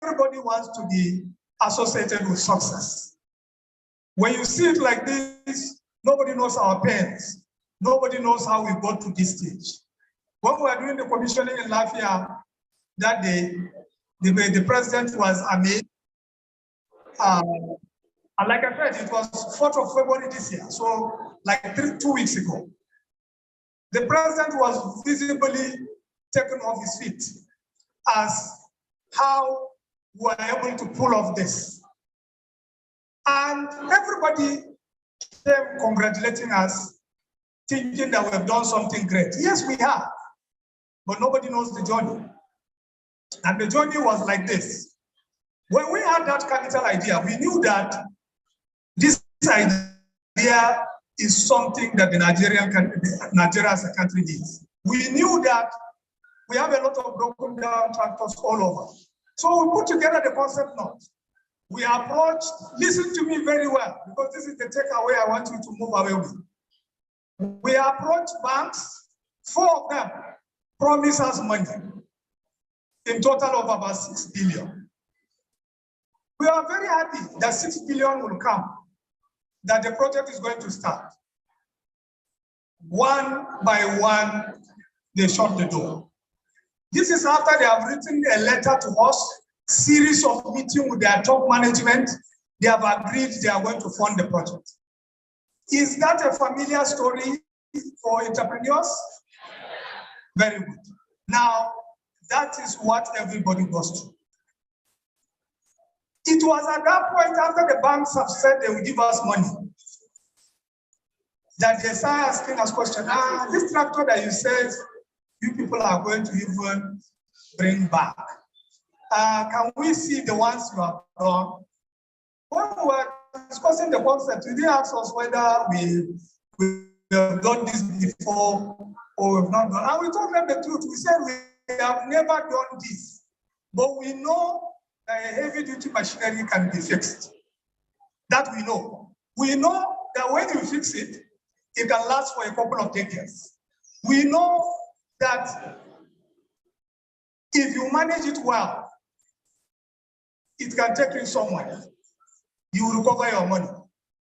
everybody wants to be associated with success. When you see it like this, nobody knows our pains. Nobody knows how we got to this stage. When we were doing the commissioning in Lafayette that day, the president was amazed. And like I said, it was 4th of February this year, so like 2 weeks ago. The president was visibly taken off his feet as how we were able to pull off this. And everybody came congratulating us, thinking that we have done something great. Yes, we have, but nobody knows the journey. And the journey was like this. When we had that capital idea, we knew that this idea is something that the Nigeria as a country needs. We knew that we have a lot of broken down tractors all over. So we put together the concept note. We approached, listen to me very well, because this is the takeaway I want you to move away with. We approached banks, 4 of them promised us money, in total of about 6 billion. We are very happy that 6 billion will come, that the project is going to start. One by one, they shut the door. This is after they have written a letter to us, series of meetings with their top management. They have agreed they are going to fund the project. Is that a familiar story for entrepreneurs? Very good. Now, that is what everybody goes through. It was at that point, after the banks have said they will give us money, that they started asking us questions. This tractor that you said you people are going to even bring back, can we see the ones you have done? When we were discussing the concept, we didn't ask us whether we have done this before or we've not done. And we told them the truth. We said we have never done this, but we know that a heavy-duty machinery can be fixed. That we know. We know that when you fix it, it can last for a couple of decades. We know that if you manage it well, it can take you somewhere. You will recover your money.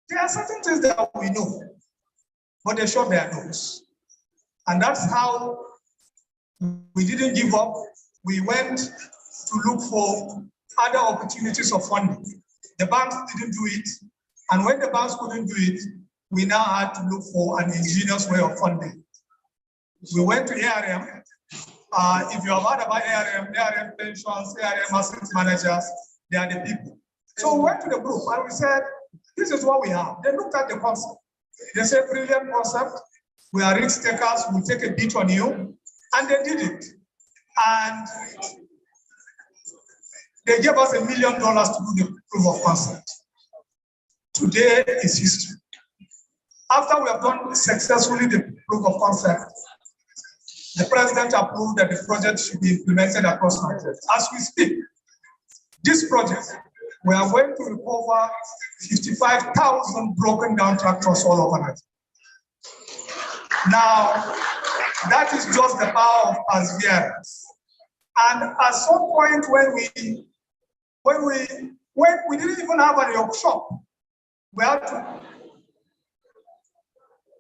There are certain things that we know, but they shut their nose. And that's how we didn't give up. We went to look for other opportunities of funding. The banks didn't do it. And when the banks couldn't do it, we now had to look for an ingenious way of funding. We went to ARM. If you have heard about ARM pensions, ARM asset managers, they are the people. So we went to the group and we said, this is what we have. They looked at the concept. They said, brilliant concept. We are risk takers, we'll take a bit on you. And they did it. And they gave us $1 million to do the proof of concept. Today is history. After we have done successfully the proof of concept, the president approved that the project should be implemented across Nigeria. As we speak, this project, we are going to recover 55,000 broken down tractors all over Nigeria. Now, that is just the power of perseverance. And at some point when we didn't even have a workshop, we had to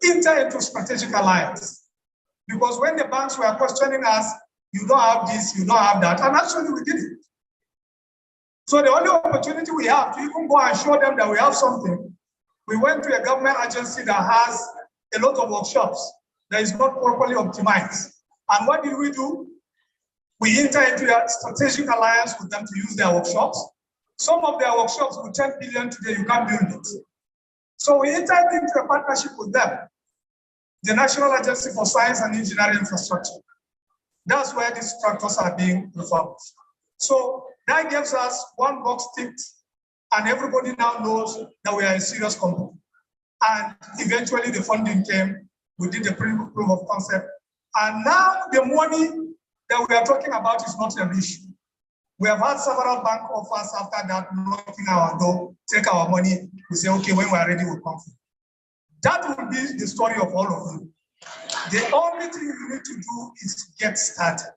enter into strategic alliance. Because when the banks were questioning us, you don't have this, you don't have that, and actually we did it. So the only opportunity we have to even go and show them that we have something, we went to a government agency that has a lot of workshops that is not properly optimized. And what did we do? We entered into a strategic alliance with them to use their workshops. Some of their workshops with 10 billion today, you can't build it. So we entered into a partnership with them, the National Agency for Science and Engineering Infrastructure. That's where these tractors are being performed. So that gives us one box ticked, and everybody now knows that we are a serious company. And eventually the funding came, we did the proof of concept. And now the money that we are talking about is not an issue. We have had several bank offers after that, knocking our door, take our money. We say, okay, when we are ready, we'll come. That will be the story of all of you. The only thing you need to do is get started.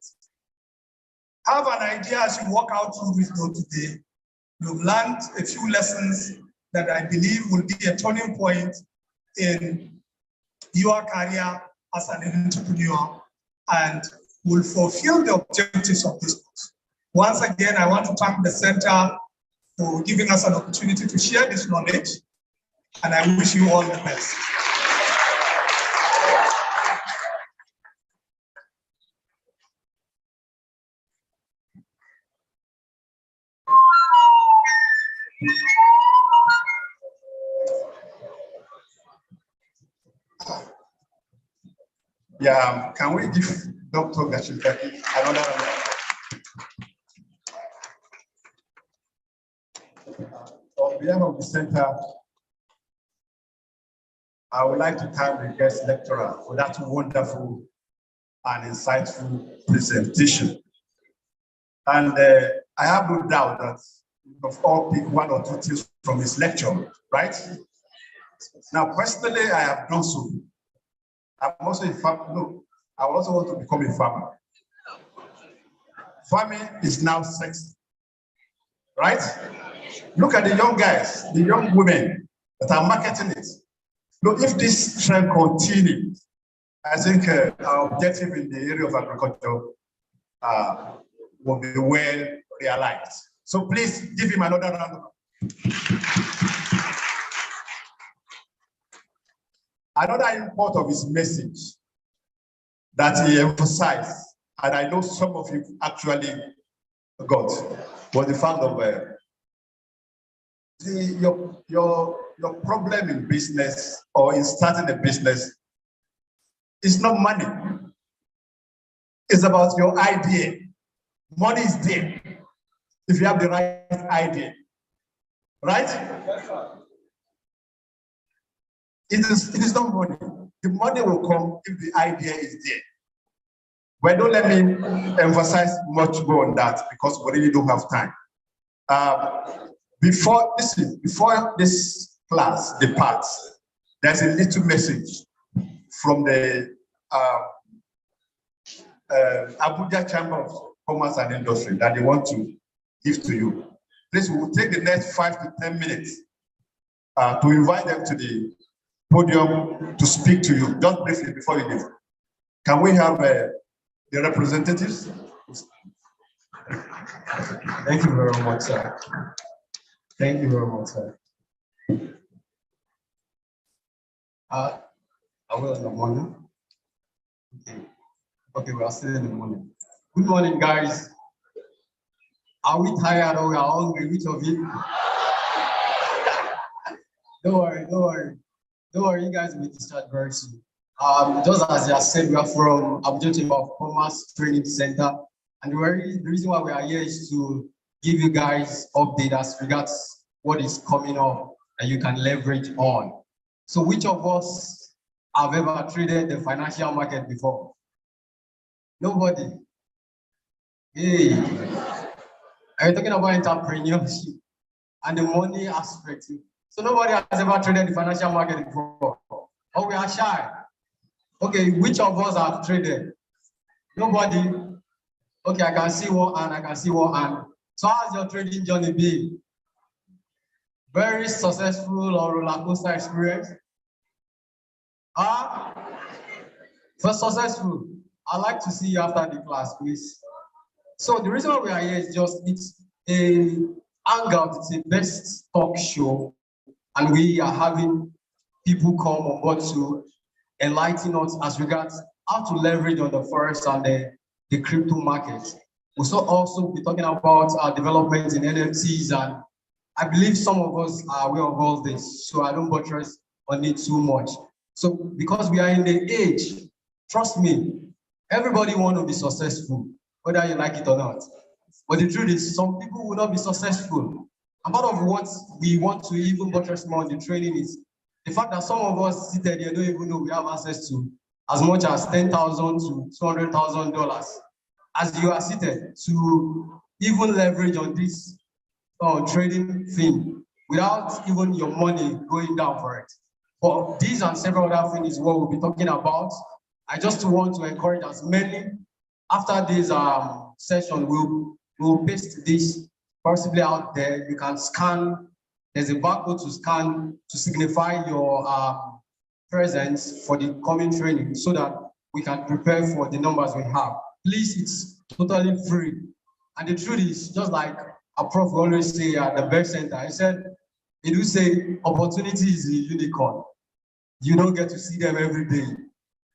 have an idea as you walk out through this door today. You've learned a few lessons that I believe will be a turning point in your career as an entrepreneur and will fulfill the objectives of this course. Once again, I want to thank the center for giving us an opportunity to share this knowledge, and I wish you all the best. Yeah, can we give Dr. Gashilkaki another round? On behalf of the center, I would like to thank the guest lecturer for that wonderful and insightful presentation. And I have no doubt that we've all picked one or two things from his lecture, right? Now, personally, I have done so. I'm also a farmer. No, I also want to become a farmer. Farming is now sexy, right? Look at the young guys, the young women that are marketing it. Look, if this trend continues, I think our objective in the area of agriculture will be well realized. So please give him another round of applause. Another import of his message that he emphasized, and I know some of you actually got, was the fact of your problem in business or in starting a business is not money. It's about your idea. Money is there if you have the right idea, right? It is not money. The money will come if the idea is there. But don't let me emphasize much more on that because we really don't have time. Before this class departs, there's a little message from the Abuja Chamber of Commerce and Industry that they want to give to you. Please, we will take the next 5 to 10 minutes to invite them to the podium to speak to you, just briefly before you leave. Can we have the representatives? Thank you very much, sir. Thank you very much, sir. Are we in the morning? Okay, we are still in the morning. Good morning, guys. Are we tired or we are hungry? Which of you? Don't worry, you guys will be discharged very soon. Just as I said, we are from Abuja Chamber of Commerce Training Center, and the reason why we are here is to give you guys update as regards what is coming up that you can leverage on. So which of us have ever traded the financial market before? Nobody. Hey, are you talking about entrepreneurship and the money aspect? So nobody has ever traded the financial market before. Oh, we are shy. Okay, which of us have traded? Nobody. Okay, I can see one hand, So how's your trading journey been? Very successful or roller coaster experience? For successful, I'd like to see you after the class, please. So the reason why we are here is it's a hangout, it's a best talk show, and we are having people come on board to enlighten us as regards how to leverage on the forex and the crypto market. We'll also be talking about our developments in NFTs, and I believe some of us are aware of all this, so I don't buttress on it too much. So because we are in the age, trust me, everybody wants to be successful, whether you like it or not. But the truth is, some people will not be successful. And part of what we want to even buttress more on the training is the fact that some of us seated here don't even know we have access to as much as $10,000 to $200,000 as you are seated to even leverage on this trading thing without even your money going down for it. But these and several other things is what we'll be talking about. I just want to encourage as many after this session, we'll paste this possibly out there. You can scan. There's a barcode to scan to signify your presence for the coming training so that we can prepare for the numbers we have. Please, it's totally free. And the truth is, just like a prof always say at the Best Center, he said, he do say, opportunity is a unicorn. You don't get to see them every day.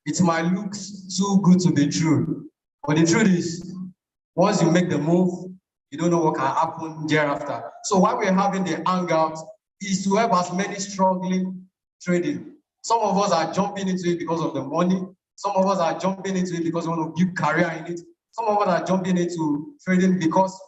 It might look too good to be true. But the truth is, once you make the move, you don't know what can happen thereafter. So why we're having the hangout is to help as many struggling trading. Some of us are jumping into it because of the money. Some of us are jumping into it because we want to build career in it. Some of us are jumping into trading because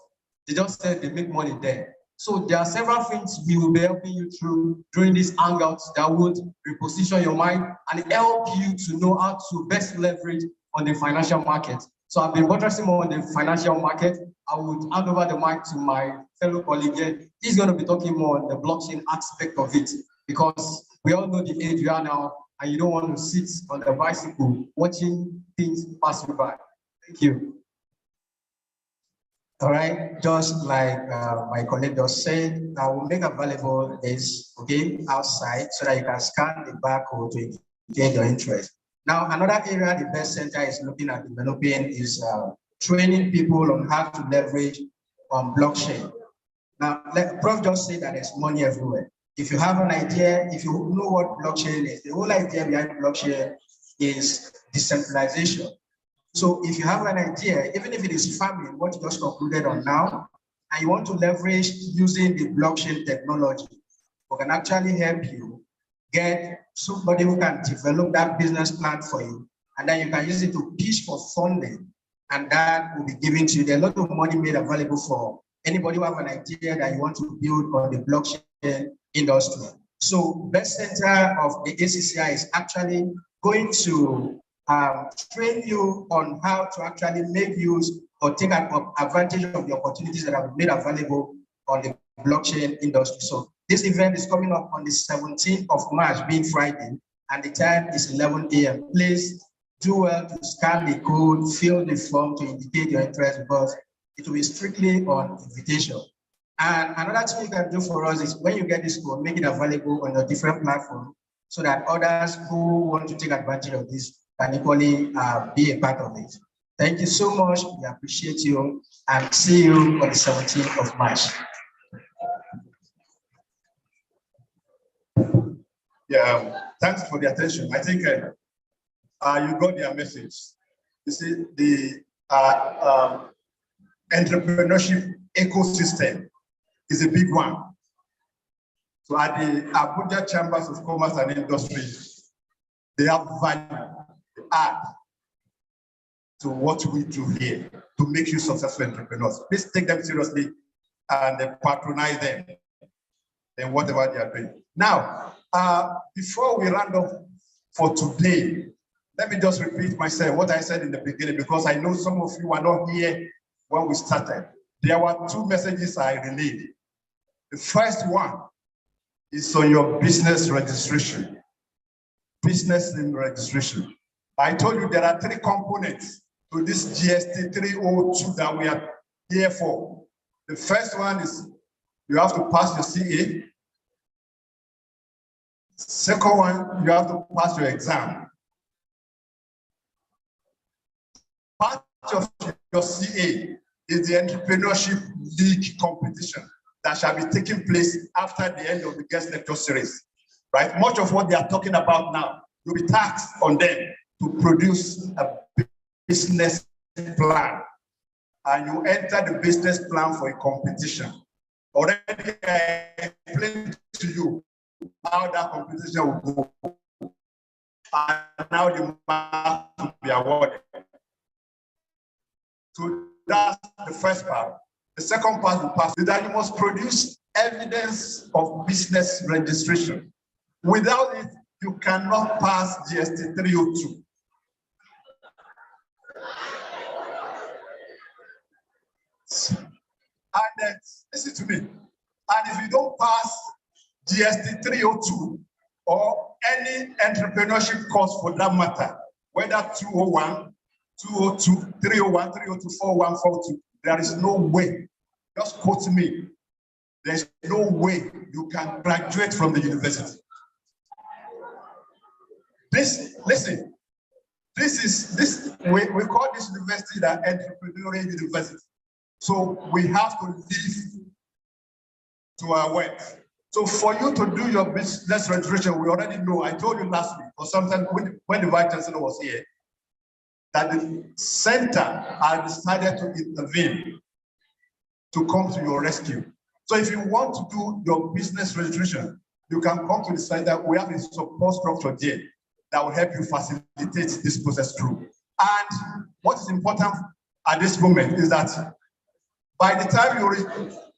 they just said they make money there. So there are several things we will be helping you through during these hangouts that would reposition your mind and help you to know how to best leverage on the financial market. So I've been buttressing more on the financial market. I would hand over the mic to my fellow colleague here. He's going to be talking more on the blockchain aspect of it because we all know the age we are now and you don't want to sit on the bicycle watching things pass you by. Thank you. All right, just like my colleague just said, I will make available this, okay, outside so that you can scan the barcode to indicate your interest. Now, another area the Best Center is looking at developing is training people on how to leverage on blockchain. Now, like Prof just said that there's money everywhere. If you have an idea, if you know what blockchain is, the whole idea behind blockchain is decentralization. So if you have an idea, even if it is farming, what you just concluded on now, and you want to leverage using the blockchain technology, we can actually help you get somebody who can develop that business plan for you, and then you can use it to pitch for funding, and that will be given to you. There's a lot of money made available for anybody who have an idea that you want to build on the blockchain industry. So Best Center of the ACCI is actually going to train you on how to actually make use or take advantage of the opportunities that have been made available on the blockchain industry. So this event is coming up on the 17th of March, being Friday, and the time is 11 a.m. Please do well to scan the code, fill the form to indicate your interest because it will be strictly on invitation. And another thing you can do for us is when you get this code, make it available on your different platforms so that others who want to take advantage of this can equally be a part of it. Thank you so much. We appreciate you and see you on the 17th of March. Yeah, thanks for the attention. I think you got their message. You see, the entrepreneurship ecosystem is a big one. So at the Abuja Chambers of Commerce and Industry, they have value to add to what we do here to make you successful entrepreneurs. Please take them seriously and patronize them in whatever they are doing. Now, before we round up for today, let me just repeat myself what I said in the beginning because I know some of you are not here when we started. There were two messages I relayed. The first one is on your business registration. Business name registration. I told you there are three components to this GST 302 that we are here for. The first one is you have to pass your CA. Second one, you have to pass your exam. Part of your CA is the Entrepreneurship League competition that shall be taking place after the end of the guest lecture series. Right? Much of what they are talking about now will be taxed on them to produce a business plan. And you enter the business plan for a competition. Already I explained to you how that competition will go. And now the mark will be awarded. So that's the first part. The second part will pass is that you must produce evidence of business registration. Without it, you cannot pass GST 302. And listen to me. And if you don't pass GST 302 or any entrepreneurship course for that matter, whether 201 202, 301, 302, 4142. There is no way. Just quote me. There's no way you can graduate from the university. Listen, we call this university the entrepreneurial university. So we have to live to our work. So for you to do your business registration, we already know, I told you last week, or sometime when the Vice Chancellor was here, that the center has decided to intervene to come to your rescue. So if you want to do your business registration, you can come to the center. We have a support structure there that will help you facilitate this process through. And what is important at this moment is that by the time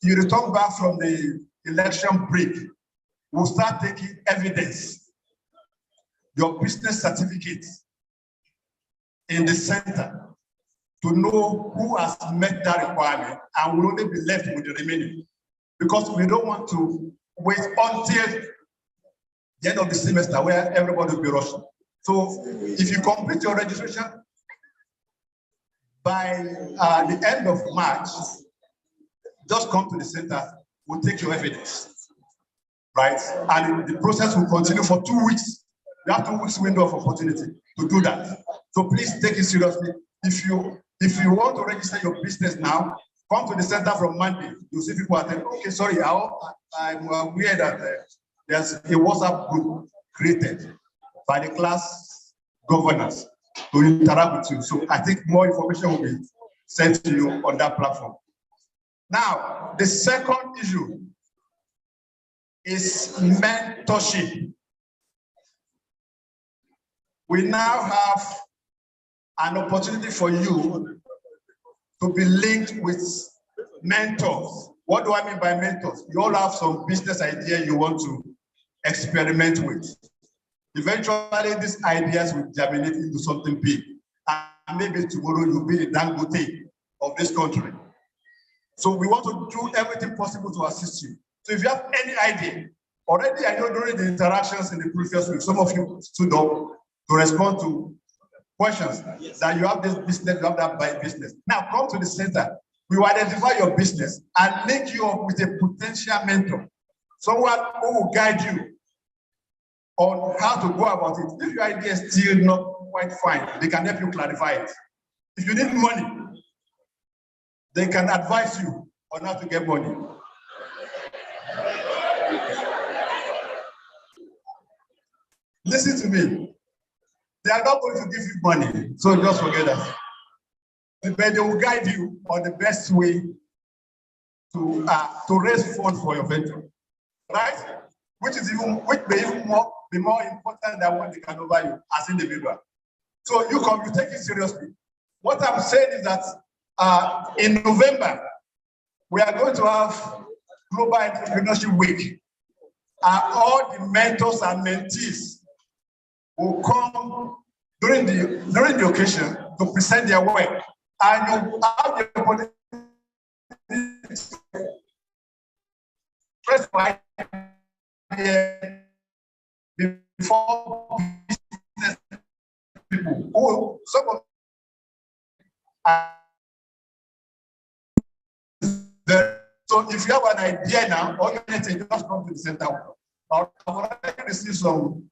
you return back from the election break, we'll start taking evidence, your business certificate in the center to know who has met that requirement, and will only be left with the remaining. Because we don't want to wait until the end of the semester where everybody will be rushing. So if you complete your registration by the end of March, just come to the center, we'll take your evidence, right? And the process will continue for 2 weeks. You have 2 weeks window of opportunity to do that. So please take it seriously. If you want to register your business now, come to the center from Monday. You see people are saying, okay, sorry, I'm aware that there's a WhatsApp group created by the class governors to interact with you. So I think more information will be sent to you on that platform. Now, the second issue is mentorship. We now have an opportunity for you to be linked with mentors. What do I mean by mentors? You all have some business idea you want to experiment with. Eventually, these ideas will germinate into something big. And maybe tomorrow you'll be the Dangote of this country. So we want to do everything possible to assist you. So if you have any idea, already I know during the interactions in the previous week, some of you stood up to respond to questions that you have this business, you have that business. Now come to the center. We will identify your business and link you up with a potential mentor, someone who will guide you on how to go about it. If your idea is still not quite fine, they can help you clarify it. If you need money, they can advise you on how to get money. Listen to me. They are not going to give you money, so just forget that. But they will guide you on the best way to raise funds for your venture, right? Which may even be more important than what they can offer you as individual. So you take it seriously. What I'm saying is that in November, we are going to have Global Entrepreneurship Week. All the mentors and mentees will come during the occasion to present their work, and you have the opportunity to press my idea before business people who some of so if you have an idea now, or you anything, just come to the center. I've already received some